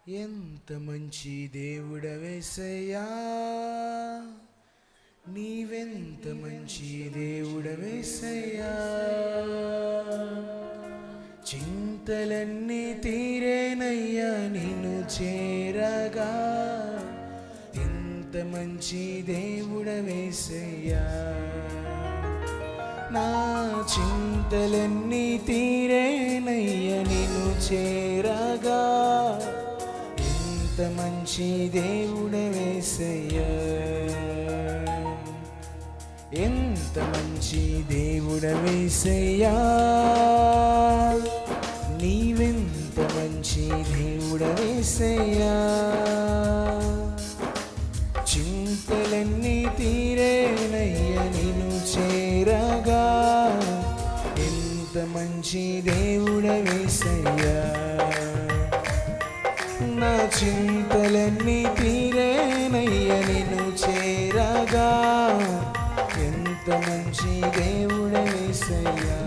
ఎంత మంచి దేవుడవేసయ్యా, నీవెంత మంచి దేవుడవేసయ్యా. చింతలన్నీ తీరేనయ్యా నిన్ను చేరగా, ఎంత మంచి దేవుడవేసయ్యా. నా చింతలన్నీ తీరేనయ్యా నిన్ను చేరగా, ఎంత మంచి దేవుడవేసయ్యా. ఎంత మంచి దేవుడవేసయ్యా, నీవెంత మంచి దేవుడవేసయ్యా. చింతలన్నీ తీరేనయ్యా నిన్ను చేరగా, ఎంత మంచి దేవుడవేసయ్యా. నా చింతలన్నీ తీరేనయ్యా నిన్ను చేరగా, ఎంత మంచి దేవుడవేసయ్యా.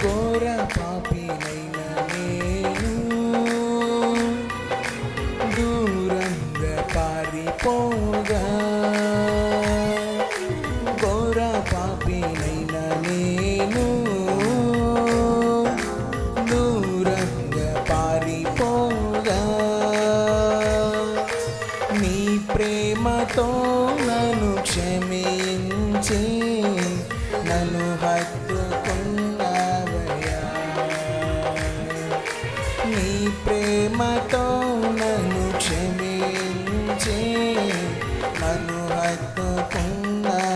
ఘోర పాపినైన నేను దూరంగా పారిపోగా, ఘోర పాపినైన నేను దూరంగా పారిపోగా, నీ ప్రేమతో నన్ను క్షమించి నన్ను హత్తుకున్నావయ్యా. నీ ప్రేమతో నన్ను క్షమించి నన్ను హత్తుకున్నావయ్యా.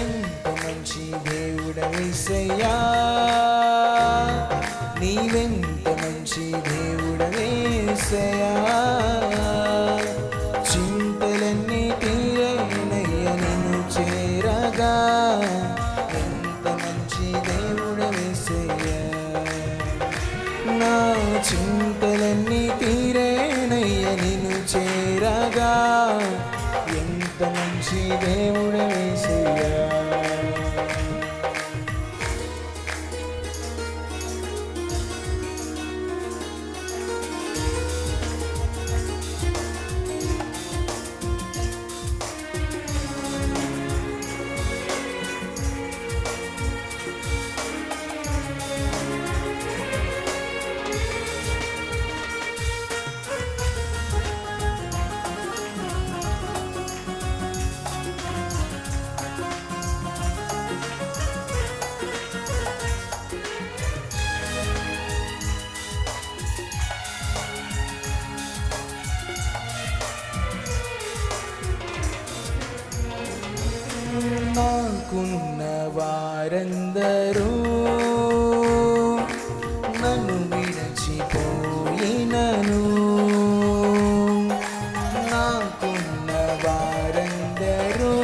ఎంత మంచి దేవుడవేసయ్యా, నీవెంత మంచి దేవుడవేసయ్యా. చింతలన్నీ తీరేనయ్యా నిన్ను చేరగా, ఎంత మంచి దేవుడవేసయ్యా. నా చింతలన్నీ తీరేనయ్యా నిన్ను చేరగా, ఎంత మంచి దేవుడవేసయ్యా. నాకున్న వారందరూ నన్ను విడిచిపోయినను, నాకున్న వారందరూ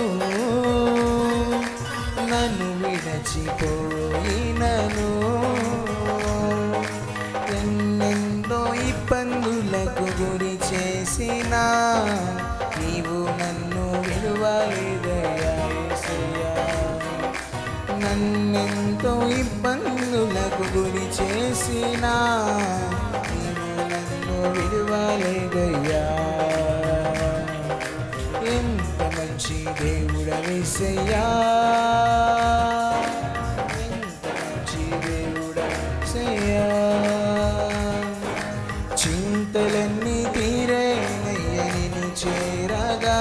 నన్ను విడిచిపోయినను, ఎన్నెంతో ఇబ్బందులకు గురి చేసినా నీవు నన్ను విడువలేదయ్యా. నన్నెంతో ఇబ్బందులకు గురి చేసినా నీవు నన్ను విడువలేదయ్యా. ఎంత మంచి దేవుడవేసయ్యా, ఎంత మంచి దేవుడవేసయ్యా. చింతలన్నీ తీరేనయ్యా నిన్ను చేరగా,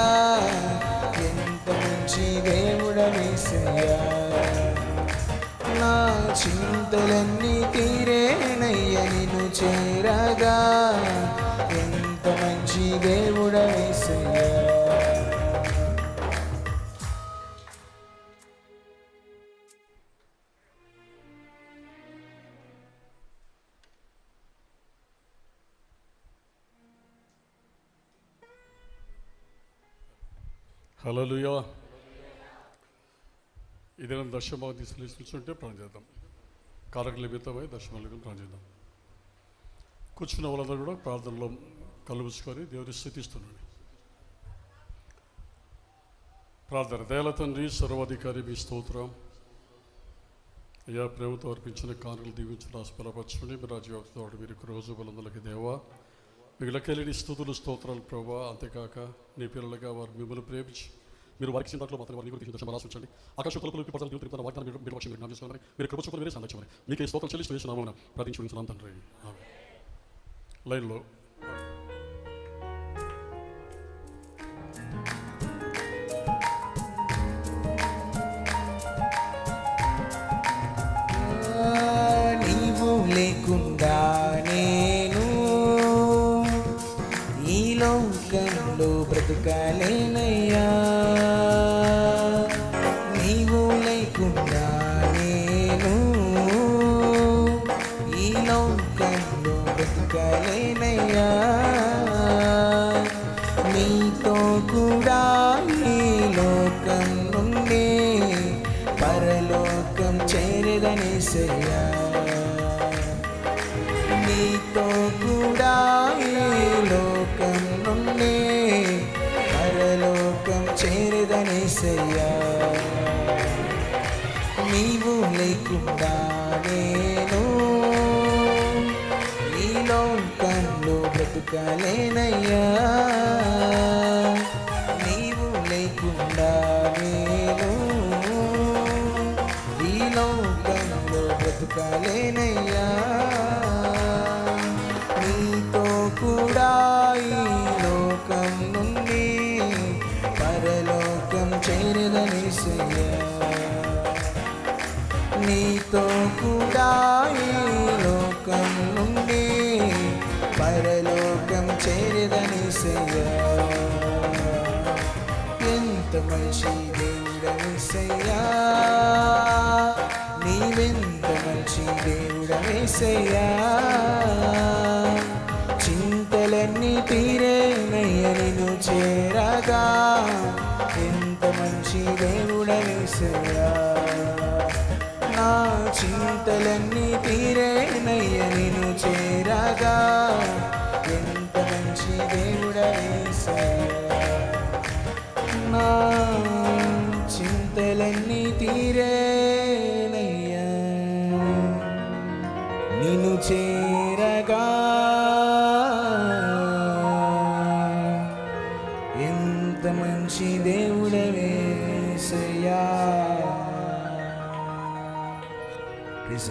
ఎంత మంచి దేవుడవేసయ్యా. నా చింతలన్నీ తీరేనయ్యా నిన్ను చేరగా, ఎంత మంచి దేవుడవేసయ్యా. హల్లెలూయా. ఇదేనా దర్శనభావం తీసుకుంటే ప్రాణం చేద్దాం. కారక నిమిత్తమై దర్శనం ప్రాణం చేద్దాం. కూర్చున్న వాళ్ళందరూ కూడా ప్రార్థనలో కళ్ళు మూసుకొని దేవుని స్తుతిస్తున్నాడు. ప్రార్థన. దయాల తండ్రి, సర్వాధికారి, మీ స్తోత్రం అయ్యా. ప్రేమతో అర్పించిన కానుకలు దీవించిన ఆస్పలపరచుకుని మీ రాజ్యవ్యాప్తితో మీరు రోజు బలందరికి దేవా మీకు లెక్కలేని స్తుతులు స్తోత్రాలు ప్రభావ. అంతేకాక నీ పిల్లలుగా వారు మిమ్మల్ని ప్రేమించి మీరు వారికి చింతలో మాత్రం వారిని గురించి దర్శనం రాసించండి. ఆకాశ తలుపులు ప్రజలు తిరుగుతున్న వాటిని మీరు పక్షం మీరు చేసుకోవాలి. మీరు కృప మీరే సందర్శించమని మీకు స్తోత్రం చెల్లిస్తూ చేసిన ప్రార్థించుకుంటున్నాను తండ్రి. లైన్లో నీవు లేకుండా నేను ఈ లోకంలో బ్రతకలేనయ్యా. నీవు లేకుండా నేను ఈ లోకంలో బ్రతకలేనయ్యా. నీతో కూడా ఈ లోకం నుండి పరలోకం చేరదనేసయ్యా. నీతో కూడా ఈ లోకం నుండి పరలోకం చేరదనేసయ్యా. నీవు లేకుండా నేను ఈ లోకంలో బ్రతుకలేనయ్యా. నీవు లేకుండా నేను ఈ లోకంలో బ్రతుకలేనయ్యా. నీతో కూడా ఈ లోకం నుండి పరలోకం చేరదనేసయ్యా. నీతో కూడా ఈ లోకం నుండి పరలోకం చేరదనేసయ్యా. ఎంత మంచి దేవుడవేసయ్యా. నీవెంత మంచి దేవుడవేసయ్యా. చింతలన్నీ తీరేనయ్య నిన్ను చేరగా. ఎంత మంచి దేవుడవేసయ్యా. నా చింతలన్నీ తీరేనయ్య నిన్ను చేరగా. ఎంత మంచి దేవుడవేసయ్యా. నా చింతలన్నీ తీరేనయ్యా నిన్ను చేరగా. ఎంత మంచి దేవుడవేసయ్యా. ప్లీజ్